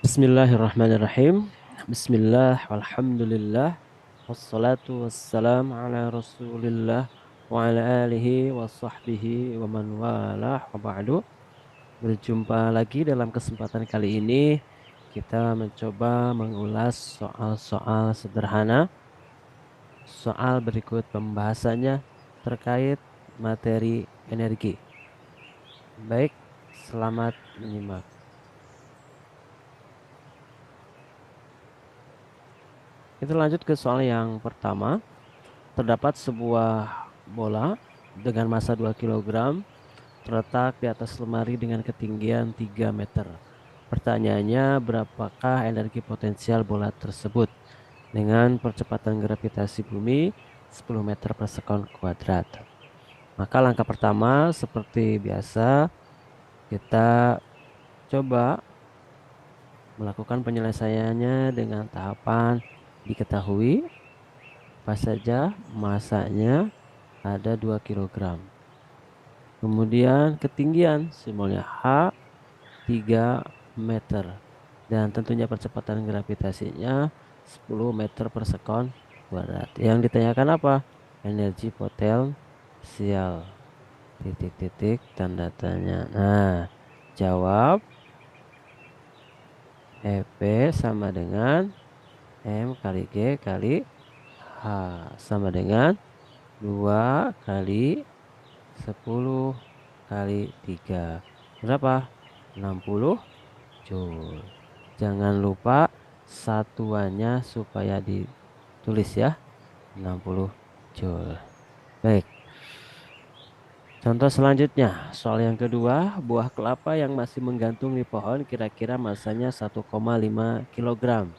Bismillahirrahmanirrahim. Bismillah, walhamdulillah, wassalatu wassalam ala rasulillah wa ala alihi wa sahbihi wa man walah wa ba'du. Berjumpa lagi dalam kesempatan kali ini kita mencoba mengulas soal-soal sederhana. Soal berikut pembahasannya terkait materi energi. Baik, selamat menyimak. Kita lanjut ke soal yang pertama. Terdapat sebuah bola dengan massa 2 kilogram terletak di atas lemari dengan ketinggian 3 meter. Pertanyaannya, berapakah energi potensial bola tersebut dengan percepatan gravitasi bumi 10 meter per sekon kuadrat? Maka langkah pertama seperti biasa kita coba melakukan penyelesaiannya dengan tahapan diketahui apa saja masanya ada 2 kilogram. Kemudian ketinggian simbolnya H 3 meter. Dan tentunya percepatan gravitasinya 10 meter per sekon kuadrat. Yang ditanyakan apa? Energi potensial. Titik-titik tanda tanya. Nah, jawab EP sama dengan M kali G kali H sama dengan 2 kali 10 kali 3. Berapa? 60 Joule. Jangan lupa satuannya supaya ditulis ya. 60 Joule. Baik. Contoh selanjutnya, soal yang kedua, buah kelapa yang masih menggantung di pohon kira-kira masanya 1,5 kilogram.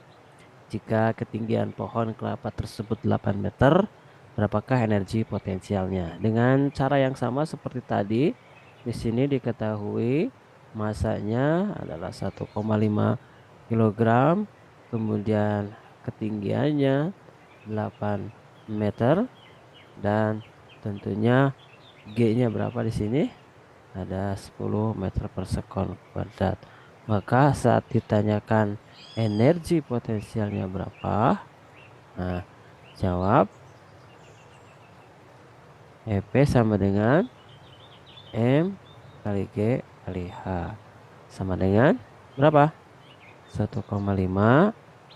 Jika ketinggian pohon kelapa tersebut 8 meter, berapakah energi potensialnya? Dengan cara yang sama seperti tadi, di sini diketahui masanya adalah 1,5 kilogram, kemudian ketinggiannya 8 meter, dan tentunya G-nya berapa di sini? Ada 10 meter per sekon kuadrat. Maka saat ditanyakan energi potensialnya berapa? Nah, jawab EP sama dengan M kali G kali H. Sama dengan berapa? 1,5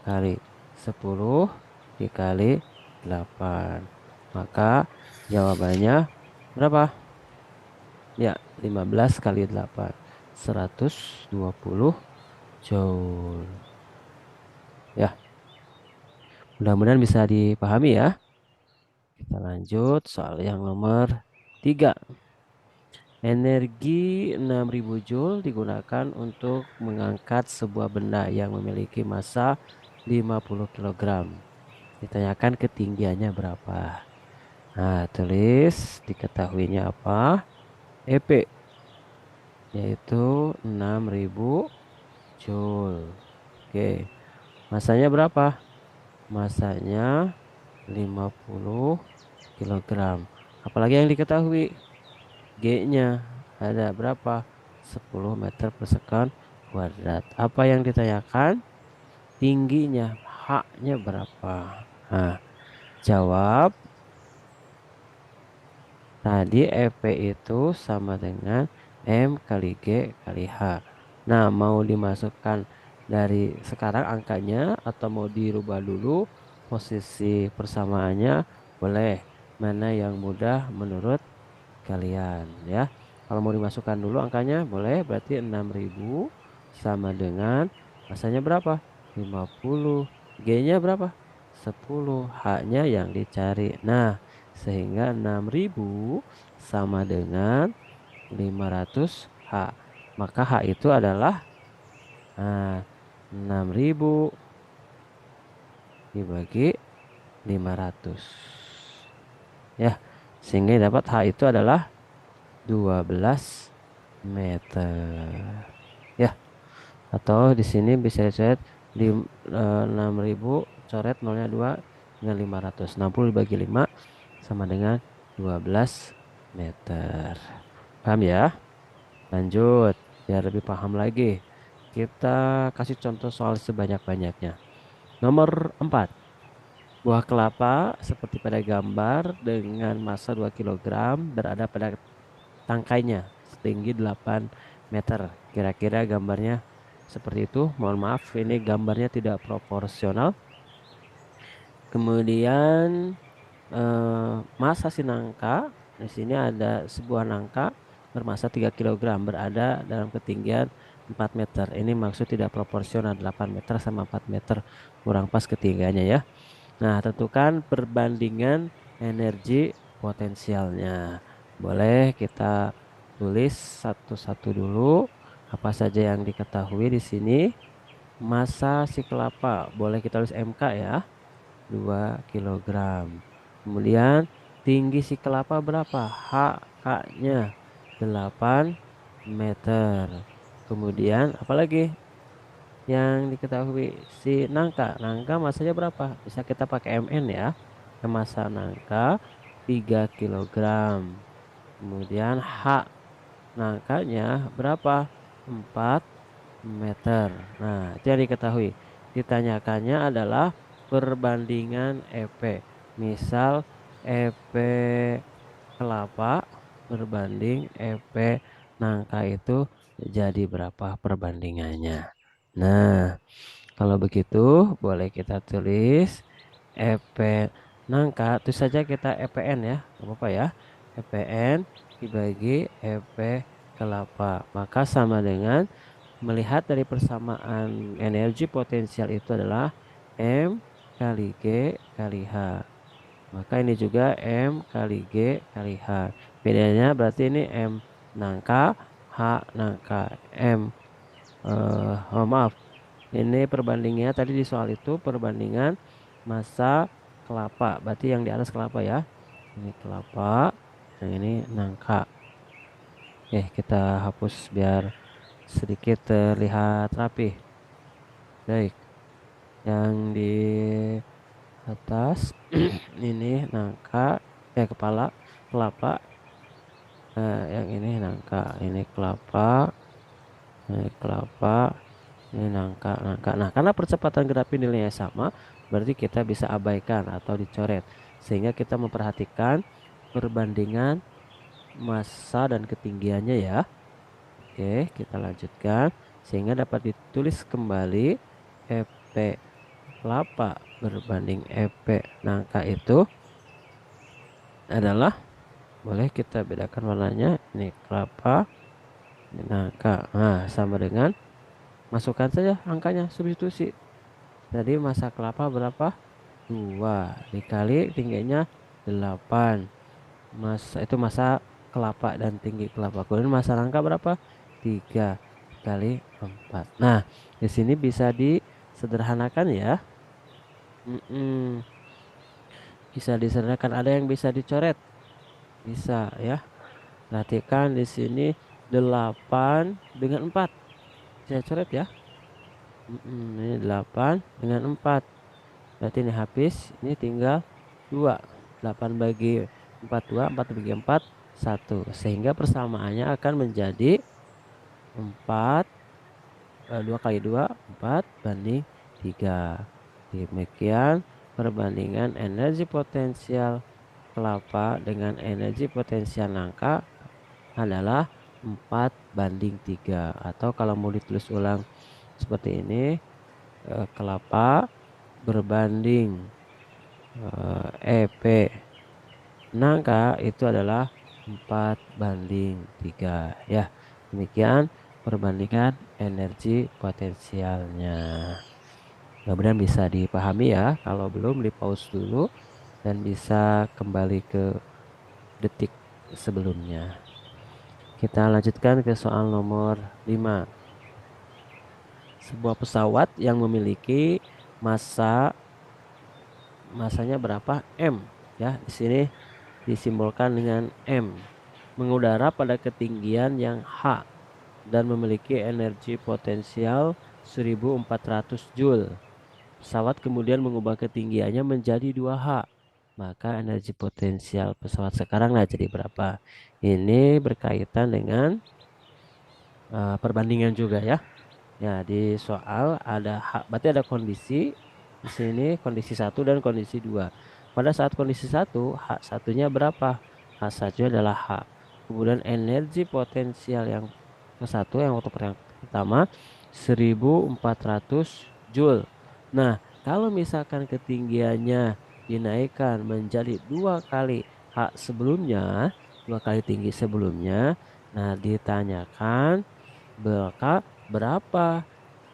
kali 10 dikali 8. Maka jawabannya berapa? Ya, 15 kali 8. 120 Joule. Ya, mudah-mudahan bisa dipahami ya. Kita lanjut soal yang nomor 3. Energi 6000 Joule digunakan untuk mengangkat sebuah benda yang memiliki massa 50 kilogram. Ditanyakan ketinggiannya berapa. Nah, tulis diketahuinya apa? EP yaitu 6000 Joule. Oke. Masanya berapa? Masanya 50 kilogram. Apalagi yang diketahui? G-nya ada berapa? 10 meter per sekon kuadrat. Apa yang ditanyakan? Tingginya, H-nya berapa? Nah, jawab tadi EP itu sama dengan M kali G kali H. Nah, mau dimasukkan dari sekarang angkanya atau mau dirubah dulu posisi persamaannya, boleh. Mana yang mudah menurut kalian ya. Kalau mau dimasukkan dulu angkanya boleh, berarti 6000 sama dengan masanya berapa? 50. G-nya berapa? 10. H-nya yang dicari. Nah, sehingga 6000 sama dengan 500 H. Maka H itu adalah 6000 dibagi 500. Ya, sehingga dapat H itu adalah 12 meter. Ya, atau di sini bisa coret di 6000 coret nolnya 2 dengan 500. 60 dibagi 5 sama dengan 12 meter. Paham ya? Lanjut biar lebih paham lagi. Kita kasih contoh soal sebanyak-banyaknya. Nomor 4. Buah kelapa seperti pada gambar dengan massa 2 kilogram berada pada tangkainya setinggi 8 meter. Kira-kira gambarnya seperti itu. Mohon maaf, ini gambarnya tidak proporsional. Kemudian massa si nangka, di sini ada sebuah nangka bermassa 3 kilogram berada dalam ketinggian 4 meter. Ini maksud tidak proporsional, 8 meter sama 4 meter kurang pas ketinggiannya ya. Nah, tentukan perbandingan energi potensialnya. Boleh kita tulis satu-satu dulu apa saja yang diketahui di sini. Massa si kelapa boleh kita tulis MK ya, 2 kilogram. Kemudian tinggi si kelapa berapa? HK-nya 8 meter. Kemudian apalagi yang diketahui si nangka. Nangka masanya berapa? Bisa kita pakai MN ya. Massa nangka 3 kilogram. Kemudian H nangkanya berapa? 4 meter. Nah, itu yang diketahui. Ditanyakannya adalah perbandingan EP. Misal EP kelapa berbanding EP nangka itu jadi berapa perbandingannya. Nah, kalau begitu boleh kita tulis EP nangka, itu saja kita EPN ya, nggak apa-apa ya. EPN dibagi EP kelapa. Maka sama dengan melihat dari persamaan energi potensial itu adalah M kali G kali H. Maka ini juga M kali G kali H. Bedanya berarti ini M nangka, H nangka. Maaf, ini perbandingannya tadi di soal itu perbandingan massa kelapa. Berarti yang di atas kelapa ya. Ini kelapa, yang ini nangka. Oke, kita hapus biar sedikit terlihat rapi. Baik, yang di atas ini nangka, kepala kelapa. Yang ini nangka, ini kelapa, ini kelapa, ini nangka, nangka. Nah, karena percepatan gerapi nilainya sama, berarti kita bisa abaikan atau dicoret. Sehingga kita memperhatikan perbandingan massa dan ketinggiannya ya. Oke, kita lanjutkan. Sehingga dapat ditulis kembali EP kelapa berbanding EP nangka itu adalah, boleh kita bedakan warnanya. Ini kelapa, ini nangka. Nah, sama dengan masukkan saja angkanya, substitusi. Tadi massa kelapa berapa? 2 dikali tingginya 8. Itu massa kelapa dan tinggi kelapa. Kemudian massa nangka berapa? 3 kali 4. Nah, di sini bisa disederhanakan ya. Bisa disederhanakan. Ada yang bisa dicoret? Bisa ya. Perhatikan di sini 8 dengan 4. Saya coret ya. Ini 8 dengan 4. Berarti ini habis. Ini tinggal 2. 8 bagi 4 2. 4 bagi 4 1. Sehingga persamaannya akan menjadi 4. 2 kali 2 4 banding 3. Demikian perbandingan energi potensial kelapa dengan energi potensial nangka adalah 4 banding 3. Atau kalau mau ditulis ulang seperti ini, kelapa berbanding EP nangka itu adalah 4 banding 3 ya. Demikian perbandingan energi potensialnya. Mudah-mudahan bisa dipahami ya. Kalau belum, di pause dulu dan bisa kembali ke detik sebelumnya. Kita lanjutkan ke soal nomor 5. Sebuah pesawat yang memiliki masanya berapa? M ya. Di sini disimbolkan dengan M. Mengudara pada ketinggian yang H dan memiliki energi potensial 1400 Joule. Pesawat kemudian mengubah ketinggiannya menjadi 2H. Maka energi potensial pesawat sekarang jadi berapa? Ini berkaitan dengan perbandingan juga ya. Ya, di soal ada H, berarti ada kondisi di sini kondisi satu dan kondisi 2. Pada saat kondisi satu, H satunya berapa? H satunya adalah H. Kemudian energi potensial yang ke satu yang waktu yang pertama 1400 Joule. Nah, kalau misalkan ketinggiannya dinaikkan menjadi dua kali H sebelumnya, dua kali tinggi sebelumnya, nah ditanyakan berapa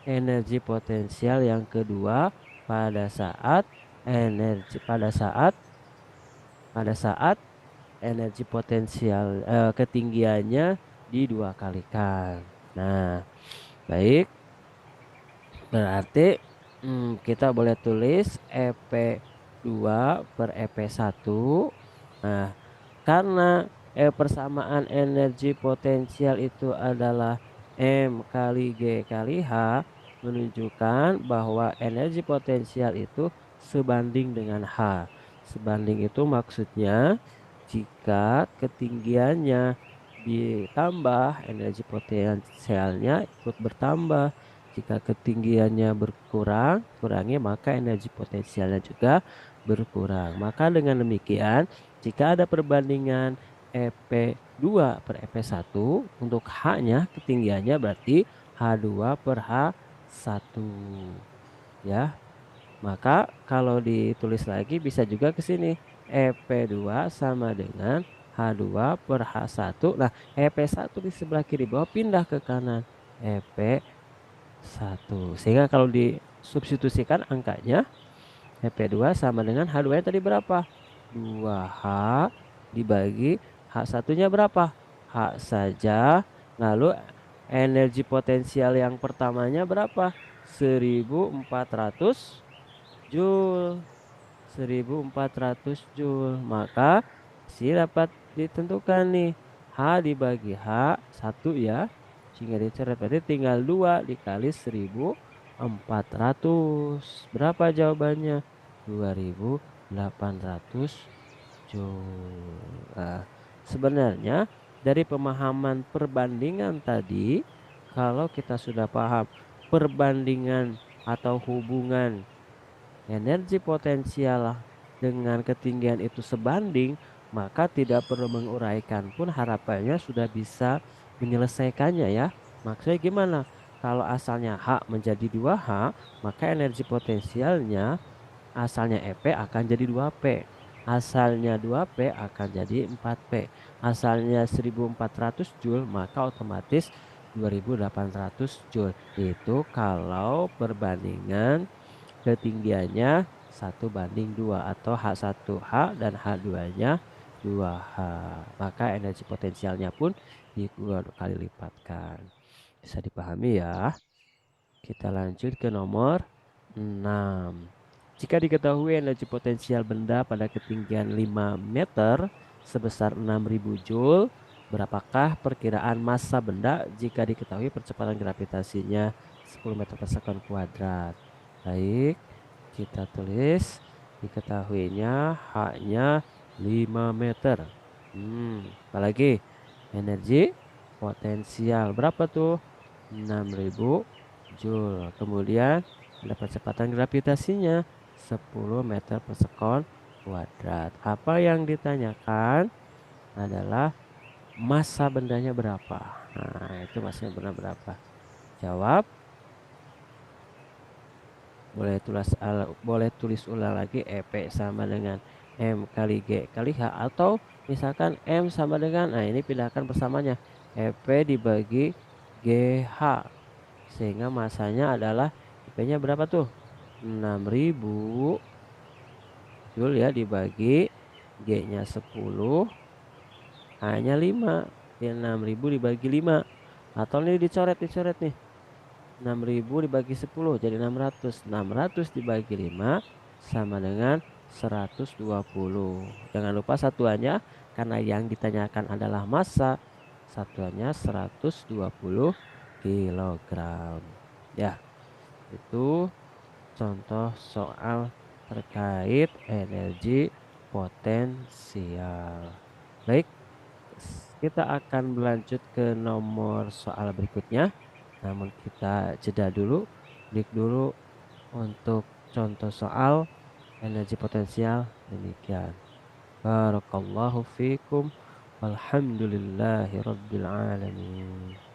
energi potensial yang kedua pada saat energi pada saat energi potensial ketinggiannya didua kalikan. Nah, baik, berarti kita boleh tulis EP2 per EP1. Nah, karena persamaan energi potensial itu adalah M kali G kali H, menunjukkan bahwa energi potensial itu sebanding dengan H. Sebanding itu maksudnya jika ketinggiannya ditambah, energi potensialnya ikut bertambah. Jika ketinggiannya berkurang, kurangi, maka energi potensialnya juga berkurang. Maka dengan demikian, jika ada perbandingan EP2 per EP1, untuk H-nya ketinggiannya berarti H2 per H1. Ya, maka kalau ditulis lagi bisa juga ke sini. EP2 sama dengan H2 per H1. Nah, EP1 di sebelah kiri bawah pindah ke kanan. EP1. Sehingga kalau disubstitusikan angkanya EP2 sama dengan H2 yang tadi berapa? 2H dibagi H1-nya berapa? H saja. Lalu energi potensial yang pertamanya berapa? 1400 Joule. 1400 Joule. Maka si dapat ditentukan nih. H dibagi H1 ya. Sehingga dicoret berarti tinggal 2 dikali 1400. Berapa jawabannya? 2800 Joule. Nah, sebenarnya dari pemahaman perbandingan tadi, kalau kita sudah paham perbandingan atau hubungan energi potensial dengan ketinggian itu sebanding, maka tidak perlu menguraikan pun harapannya sudah bisa menyelesaikannya ya. Maksudnya gimana? Kalau asalnya H menjadi 2H, maka energi potensialnya asalnya EP akan jadi 2P. Asalnya 2P akan jadi 4P. Asalnya 1400 Joule, maka otomatis 2800 Joule. Itu kalau perbandingan ketinggiannya 1:2 atau H1H dan H2-nya 2H. Maka energi potensialnya pun dua kali lipatkan. Bisa dipahami ya. Kita lanjut ke nomor 6. Jika diketahui energi potensial benda pada ketinggian 5 meter sebesar 6.000 Joule, berapakah perkiraan massa benda jika diketahui percepatan gravitasinya 10 meter per sekon kuadrat? Baik, kita tulis diketahuinya H-nya 5 meter. Apalagi energi potensial berapa tuh? 6.000 Joule. Kemudian ada percepatan gravitasinya 10 meter per sekon kuadrat. Apa yang ditanyakan adalah massa bendanya berapa. Nah, itu massa benda berapa. Jawab. Boleh tulis ulang lagi EP sama dengan M kali G kali H, atau misalkan M sama dengan, nah ini pindahkan persamanya, EP dibagi GH, sehingga masanya adalah EP-nya berapa tuh? 6.000 Joule ya, dibagi G-nya 10, H-nya 5. Ya, 6.000 dibagi 5. Atau ini dicoret nih. 6.000 dibagi 10 jadi 600. 600 dibagi 5 sama dengan 120. Jangan lupa satuannya, karena yang ditanyakan adalah massa. Satuannya 120 kilogram. Ya, itu contoh soal terkait energi potensial. Baik, kita akan berlanjut ke nomor soal berikutnya. Namun kita jeda dulu, break dulu untuk contoh soal energi potensial demikian. Barakallahu fiikum. Walhamdulillahi rabbil alamin.